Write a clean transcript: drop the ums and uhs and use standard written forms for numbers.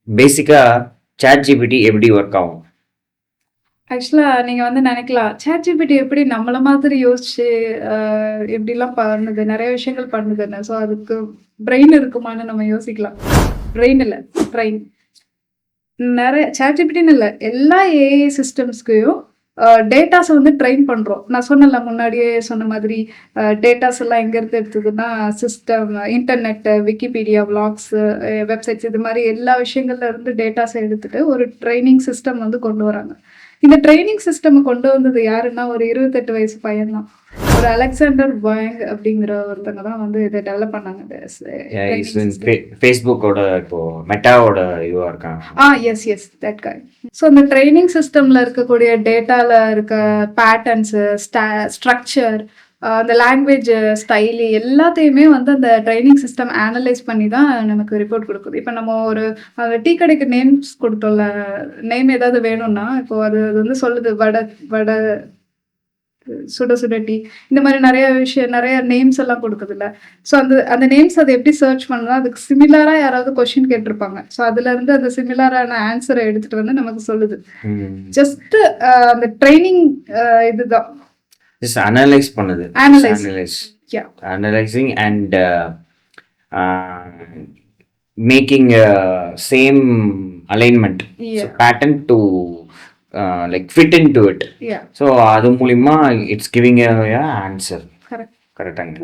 பேசிக்கா chat GPT எப்படி work ஆகும்? ஆக்சுவலா நீங்க வந்து நினைக்கலாம், ChatGPT எப்படி நம்மள மாதிரி யோசிச்சு அ எப்படிலாம் பண்ணுது, நெறைய விஷயங்கள் பண்ணுதுன்னு. ஸோ அதுக்கு பிரெயின் இருக்குமான்னு நம்ம யோசிக்கலாம். பிரெயின் இல்ல, ட்ரெயின். நெறைய ChatGPTன்னு இல்ல, எல்லா ஏஐ சிஸ்டம்ஸ்லயும் டேட்டாஸ வந்து ட்ரெயின் பண்றோம். நான் சொன்னேன்ல முன்னாடியே சொன்ன மாதிரி டேட்டாஸ் எல்லாம் எங்கேருந்து எடுத்ததுன்னா, system, internet, Wikipedia, vlogs, websites இது மாரி எல்லா விஷயங்கள்ல இருந்து டேட்டாஸ எடுத்துட்டு ஒரு ட்ரெய்னிங் சிஸ்டம் வந்து கொண்டு வராங்க. இந்த ட்ரெய்னிங் சிஸ்டம் கொண்டு வந்தது யாருன்னா, ஒரு 28 வயசு பையன் தான். ஒரு அலெக்சாண்டர் வாங் அப்படிங்கிற ஒருத்தங்க தான் வந்து இத டெவலப் பண்ணாங்க. இந்த ட்ரெய்னிங் சிஸ்டம். ஃபேஸ்புக்கோட இப்போ மெட்டாவோட இதுவா இருக்காங்க. எஸ் தட் காய். ஸோ இந்த ட்ரெய்னிங் சிஸ்டம்ல இருக்கக்கூடிய டேட்டால இருக்க பேட்டர்ன்ஸு, ஸ்ட்ரக்சர், அந்த லாங்குவேஜ் ஸ்டைலு எல்லாத்தையுமே வந்து அந்த ட்ரெய்னிங் சிஸ்டம் அனலைஸ் பண்ணி தான் நமக்கு ரிப்போர்ட் குடுக்குது. இப்ப நம்ம ஒரு டீ கடைக்கு நேம்ஸ் குடுத்தோம்ல, நேம் ஏதாவது வேணும்னா, இப்போ அது அது வந்து சொல்லுது வட சுட சுட டீ. இந்த மாரி நெறைய நேம்ஸ் எல்லாம் குடுக்குதுல்ல. ஸோ அந்த அந்த நேம்ஸ் அத எப்படி சர்ச் பண்ணும்னா, அதுக்கு சிமிலரா யாராவது கொஸ்டின் கேட்டிருப்பாங்க. ஸோ அதுலருந்து அந்த சிமிலரான ஆன்ஸர எடுத்துட்டு வந்து நமக்கு சொல்லுது. ஜஸ்ட் அந்த ட்ரெய்னிங் இதுதான். ஜஸ்ட் அனலைஸ் பண்ணுது. Analyse. Yeah. Analysing and making same alignment pattern to like fit into it. Yeah. So அது மூலியமா இட்ஸ் கிவிங் ஆன்சர். கரெக்ட். கரெக்டாங்க.